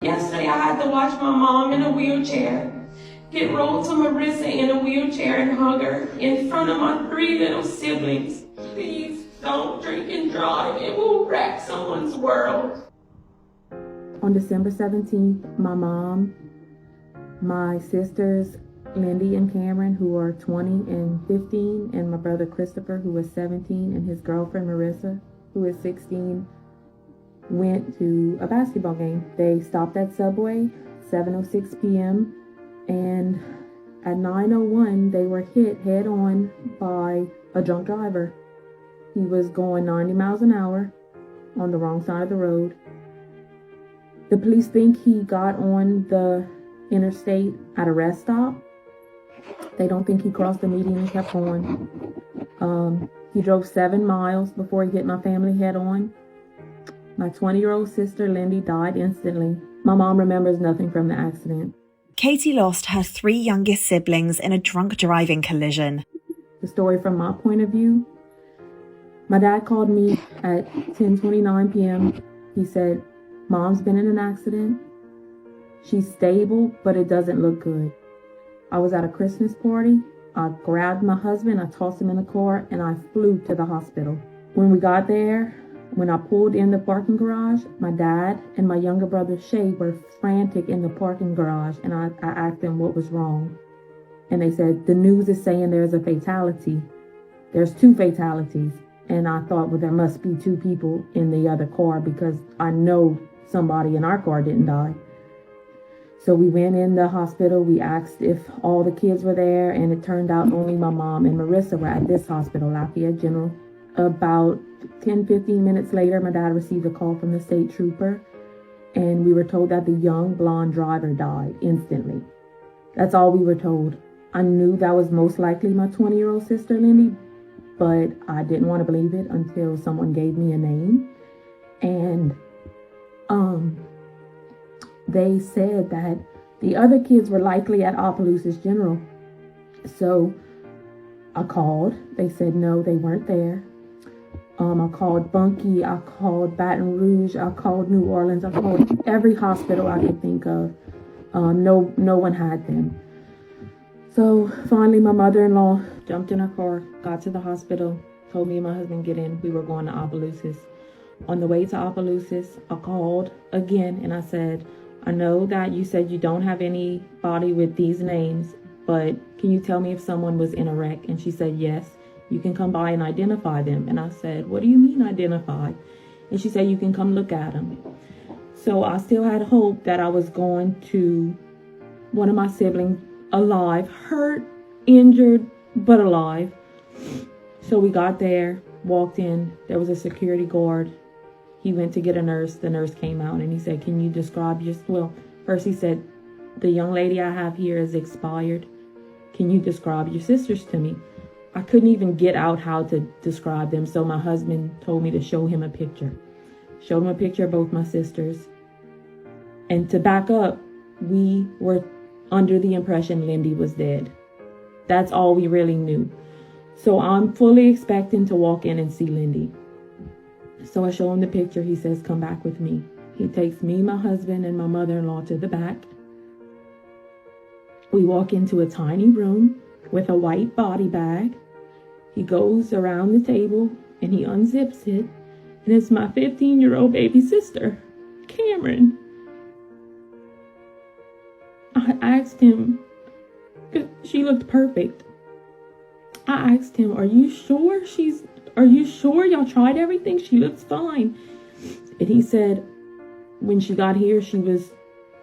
Yesterday, I had to watch my mom in a wheelchair get rolled to Marissa in a wheelchair and hug her in front of my 3 little siblings. Please don't drink and drive. It will wreck someone's world. On December 17th, my mom, my sisters, Lindy and Cameron, who are 20 and 15, and my brother Christopher, who is 17, and his girlfriend Marissa, who is 16, went to a basketball game. They stopped at Subway, 7:06 p.m., and at 9:01, they were hit head on by a drunk driver. He was going 90 miles an hour on the wrong side of the road. The police think he got on the interstate at a rest stop. They don't think he crossed the median and kept going. He drove 7 miles before he hit my family head on. My 20-year-old sister, Lindy, died instantly. My mom remembers nothing from the accident. Katie lost her 3 youngest siblings in a drunk driving collision. The story from my point of view, my dad called me at 10:29 p.m. He said, "Mom's been in an accident. She's stable, but it doesn't look good." I was at a Christmas party. I grabbed my husband, I tossed him in the car, and I flew to the hospital. When we got there, when I pulled in the parking garage, my dad and my younger brother Shay were frantic in the parking garage, and I asked them what was wrong. And they said, "The news is saying there's a fatality. There's 2 fatalities." And I thought, well, there must be 2 people in the other car because I know somebody in our car didn't die. So we went in the hospital. We asked if all the kids were there, and it turned out only my mom and Marissa were at this hospital, Happiest General. About 10-15 minutes later, my dad received a call from the state trooper, and we were told that the young blonde driver died instantly. That's all we were told. I knew that was most likely my 20-year-old sister, Lindy, but I didn't want to believe it until someone gave me a name. And they said that the other kids were likely at Opelousas General. So I called. They said no, they weren't there. I called Bunkie, I called Baton Rouge, I called New Orleans, I called every hospital I could think of. No one had them. So finally my mother-in-law jumped in her car, got to the hospital, told me and my husband get in. We were going to Opelousas. On the way to Opelousas, I called again and I said, "I know that you said you don't have anybody with these names, but can you tell me if someone was in a wreck?" And she said, "Yes, you can come by and identify them." And I said, "What do you mean identify?" And she said, "You can come look at them." So I still had hope that I was going to one of my siblings alive, hurt, injured, but alive. So we got there, walked in, there was a security guard. He went to get a nurse. The nurse came out and he said, "Can you describe first he said, "The young lady I have here is expired. Can you describe your sisters to me?" I couldn't even get out how to describe them. So my husband told me to show him a picture. Showed him a picture of both my sisters. And to back up, we were under the impression Lindy was dead. That's all we really knew. So I'm fully expecting to walk in and see Lindy. So I show him the picture. He says, "Come back with me." He takes me, my husband, and my mother-in-law to the back. We walk into a tiny room with a white body bag. He goes around the table and he unzips it. And it's my 15-year-old baby sister, Cameron. I asked him, she looked perfect. I asked him, Are you sure y'all tried everything? She looks fine." And he said, when she got here, she was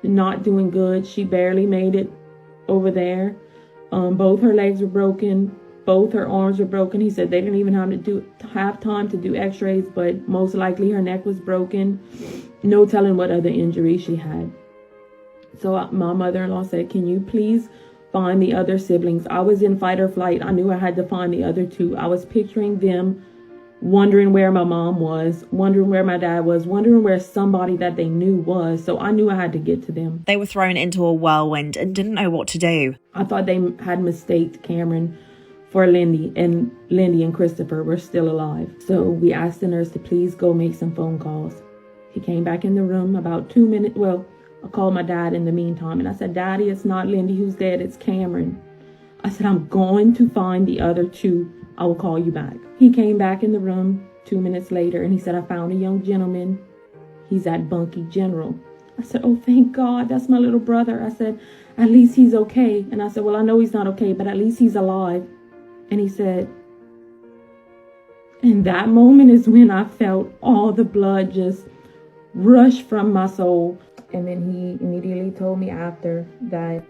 not doing good. She barely made it over there. Both her legs were broken. Both her arms were broken. He said they didn't even have time to do x-rays, but most likely her neck was broken. No telling what other injuries she had. So my mother-in-law said, "Can you please find the other siblings?" I was in fight or flight. I knew I had to find the other 2. I was picturing them wondering where my mom was, wondering where my dad was, wondering where somebody that they knew was. So I knew I had to get to them. They were thrown into a whirlwind and didn't know what to do. I thought they had mistaked Cameron for Lindy, and Lindy and Christopher were still alive. So we asked the nurse to please go make some phone calls. He came back in the room about 2 minutes. Well, I called my dad in the meantime, and I said, Daddy, it's not Lindy who's dead, it's Cameron. I said, I'm going to find the other two. I will call you back. He came back in the room 2 minutes later, and he said, I found a young gentleman. He's at Bunkie General. I said, oh, thank God, that's my little brother. I said, at least he's okay. And I said, well, I know he's not okay, but at least he's alive. And he said, and that moment is when I felt all the blood just rush from my soul. And then he immediately told me after that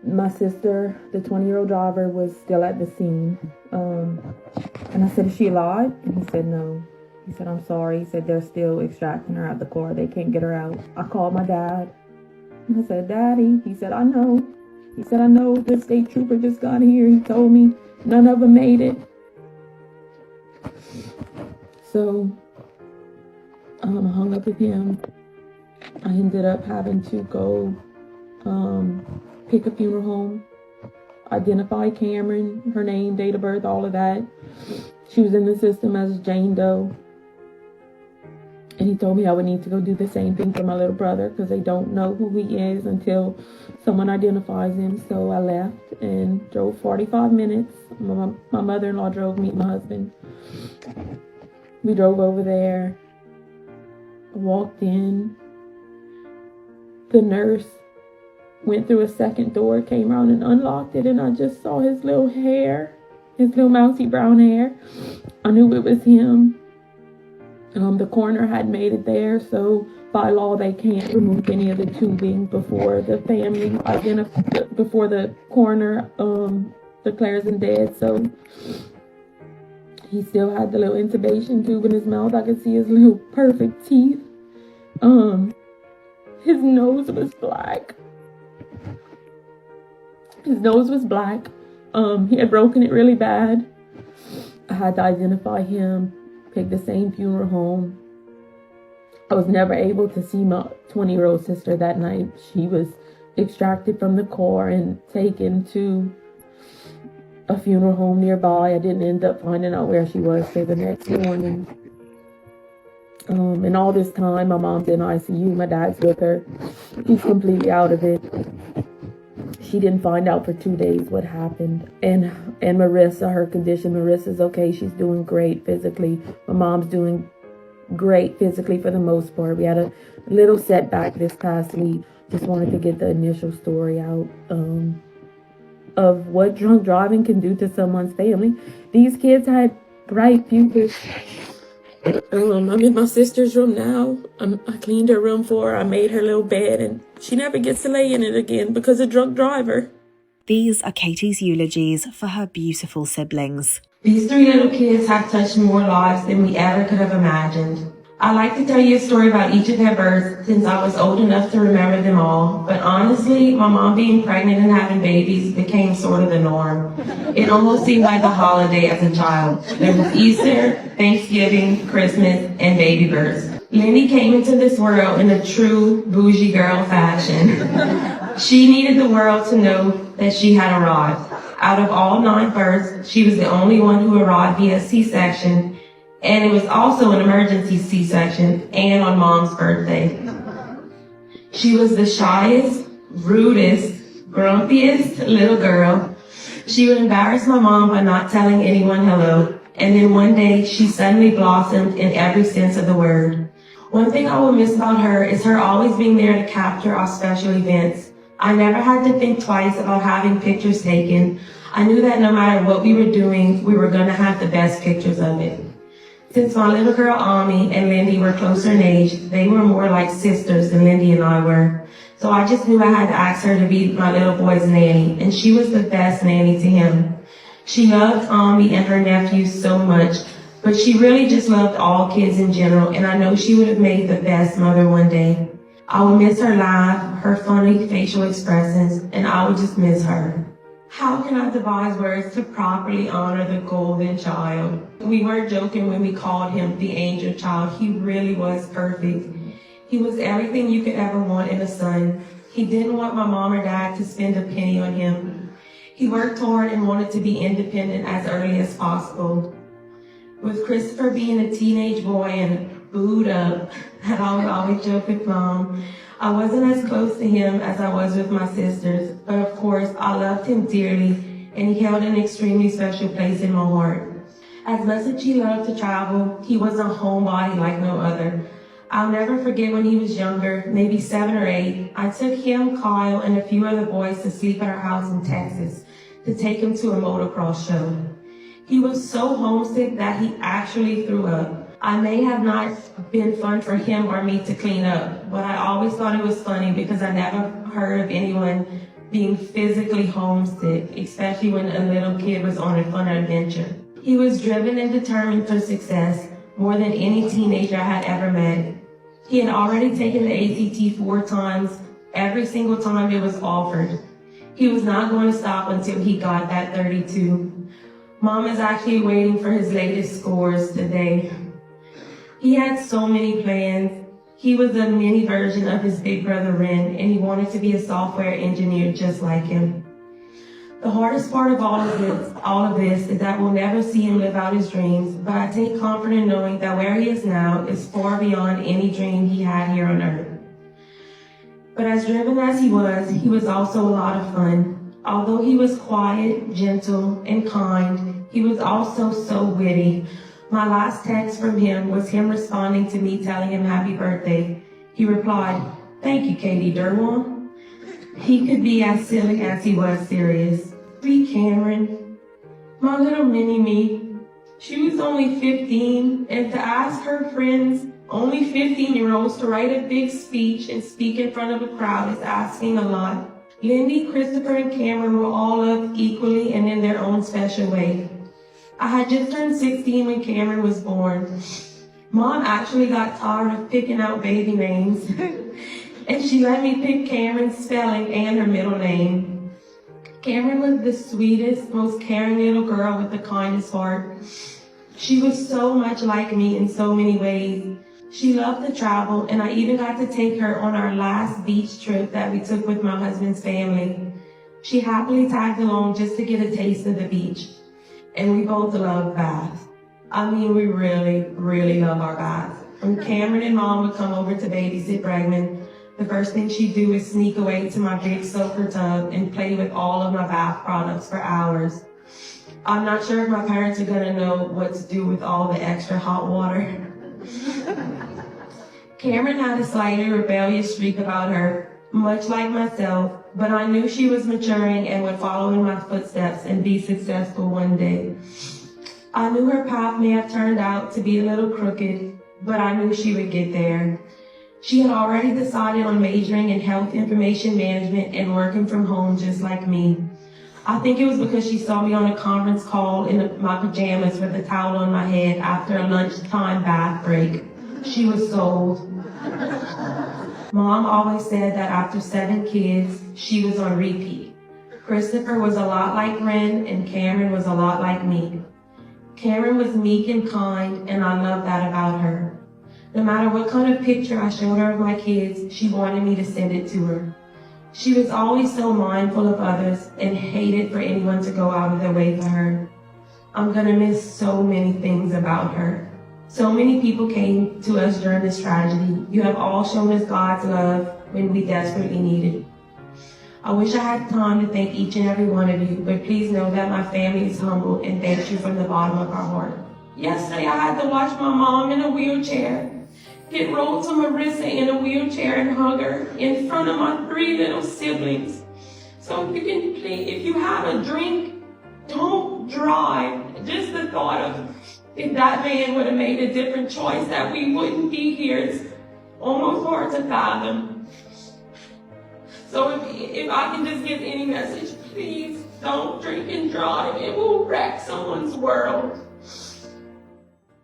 my sister, the 20-year-old driver, was still at the scene. And I said, is she alive? And he said, no. He said, I'm sorry. He said, they're still extracting her out the car. They can't get her out. I called my dad. And I said, Daddy. He said, I know. He said, I know the state trooper just got here. He told me none of them made it. So I hung up with him. I ended up having to go pick a funeral home, identify Cameron, her name, date of birth, all of that. She was in the system as Jane Doe. And he told me I would need to go do the same thing for my little brother because they don't know who he is until someone identifies him. So I left and drove 45 minutes. My mother-in-law drove me and my husband. We drove over there, walked in. The nurse went through a second door, came around and unlocked it, and I just saw his little hair, his little mousy brown hair. I knew it was him. The coroner had made it there, so by law they can't remove any of the tubing before the family before the coroner declares him dead. So he still had the little intubation tube in his mouth. I could see his little perfect teeth. His nose was black. His nose was black. He had broken it really bad. I had to identify him, pick the same funeral home. I was never able to see my 20-year-old sister that night. She was extracted from the car and taken to a funeral home nearby. I didn't end up finding out where she was till the next morning. And all this time, my mom's in ICU. My dad's with her. She's completely out of it. She didn't find out for 2 days what happened. And Marissa, her condition, Marissa's okay. She's doing great physically. My mom's doing great physically for the most part. We had a little setback this past week. Just wanted to get the initial story out of what drunk driving can do to someone's family. These kids had bright futures. I'm in my sister's room now. I cleaned her room for her. I made her little bed, and she never gets to lay in it again because of drunk driver. These are Katie's eulogies for her beautiful siblings. These three little kids have touched more lives than we ever could have imagined. I like to tell you a story about each of their births since I was old enough to remember them all. But honestly, my mom being pregnant and having babies became sort of the norm. It almost seemed like a holiday as a child. There was Easter, Thanksgiving, Christmas, and baby births. Lindy came into this world in a true bougie girl fashion. She needed the world to know that she had arrived. Out of all 9 births, she was the only one who arrived via C-section. And it was also an emergency C-section and on Mom's birthday. She was the shyest, rudest, grumpiest little girl. She would embarrass my mom by not telling anyone hello. And then one day, she suddenly blossomed in every sense of the word. One thing I will miss about her is her always being there to capture our special events. I never had to think twice about having pictures taken. I knew that no matter what we were doing, we were going to have the best pictures of it. Since my little girl Ami and Lindy were closer in age, they were more like sisters than Lindy and I were. So I just knew I had to ask her to be my little boy's nanny, and she was the best nanny to him. She loved Ami and her nephews so much, but she really just loved all kids in general, and I know she would have made the best mother one day. I will miss her laugh, her funny facial expressions, and I will just miss her. How can I devise words to properly honor the golden child? We weren't joking when we called him the angel child. He really was perfect. He was everything you could ever want in a son. He didn't want my mom or dad to spend a penny on him. He worked hard and wanted to be independent as early as possible. With Christopher being a teenage boy and booed up. And I would always joke with Mom. I wasn't as close to him as I was with my sisters, but of course I loved him dearly, and he held an extremely special place in my heart. As much as he loved to travel, he was a homebody like no other. I'll never forget when he was younger, maybe 7 or 8, I took him, Kyle, and a few other boys to sleep at our house in Texas to take him to a motocross show. He was so homesick that he actually threw up. I may have not been fun for him or me to clean up, but I always thought it was funny because I never heard of anyone being physically homesick, especially when a little kid was on a fun adventure. He was driven and determined for success, more than any teenager I had ever met. He had already taken the ACT 4 times, every single time it was offered. He was not going to stop until he got that 32. Mom is actually waiting for his latest scores today. He had so many plans. He was a mini version of his big brother Ren, and he wanted to be a software engineer just like him. The hardest part of all of this is that we'll never see him live out his dreams, but I take comfort in knowing that where he is now is far beyond any dream he had here on earth. But as driven as he was also a lot of fun. Although he was quiet, gentle, and kind, he was also so witty. My last text from him was him responding to me telling him happy birthday. He replied, "Thank you, Katie Derwan." He could be as silly as he was serious. Sweet Cameron, my little mini-me. She was only 15, and to ask her friends, only 15-year-olds, to write a big speech and speak in front of a crowd is asking a lot. Lindy, Christopher, and Cameron were all loved equally and in their own special way. I had just turned 16 when Cameron was born. Mom actually got tired of picking out baby names, and she let me pick Cameron's spelling and her middle name. Cameron was the sweetest, most caring little girl with the kindest heart. She was so much like me in so many ways. She loved to travel, and I even got to take her on our last beach trip that we took with my husband's family. She happily tagged along just to get a taste of the beach. And we both love baths. I mean, we really, really love our baths. When Cameron and Mom would come over to babysit Bregman, the first thing she'd do is sneak away to my big soaker tub and play with all of my bath products for hours. I'm not sure if my parents are gonna know what to do with all the extra hot water. Cameron had a slightly rebellious streak about her, much like myself, but I knew she was maturing and would follow in my footsteps and be successful one day. I knew her path may have turned out to be a little crooked, but I knew she would get there. She had already decided on majoring in health information management and working from home just like me. I think it was because she saw me on a conference call in my pajamas with a towel on my head after a lunchtime bath break. She was sold. Mom always said that after 7 kids, she was on repeat. Christopher was a lot like Ren, and Cameron was a lot like me. Cameron was meek and kind, and I loved that about her. No matter what kind of picture I showed her of my kids, she wanted me to send it to her. She was always so mindful of others and hated for anyone to go out of their way for her. I'm gonna miss so many things about her. So many people came to us during this tragedy. You have all shown us God's love when we desperately needed it. I wish I had time to thank each and every one of you, but please know that my family is humble and thanks you from the bottom of our heart. Yesterday I had to watch my mom in a wheelchair get rolled to Marissa in a wheelchair and hug her in front of my 3 little siblings. So if you have a drink, don't drive. Just the thought of if that man would have made a different choice, that we wouldn't be here, is almost hard to fathom. So if I can just give any message, please don't drink and drive. It will wreck someone's world.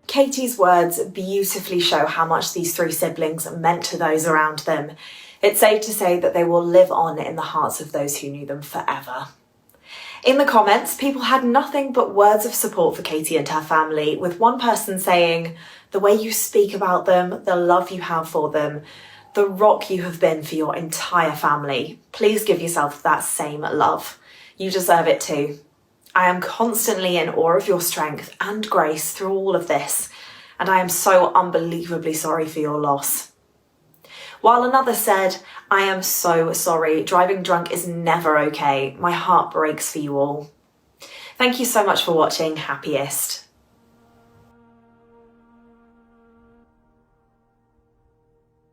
Katie's words beautifully show how much these 3 siblings meant to those around them. It's safe to say that they will live on in the hearts of those who knew them forever. In the comments, people had nothing but words of support for Katie and her family, with one person saying, "The way you speak about them, the love you have for them, the rock you have been for your entire family. Please give yourself that same love. You deserve it too. I am constantly in awe of your strength and grace through all of this, and I am so unbelievably sorry for your loss. While another said, I am so sorry, driving drunk is never okay. My heart breaks for you all. Thank you so much for watching Happiest.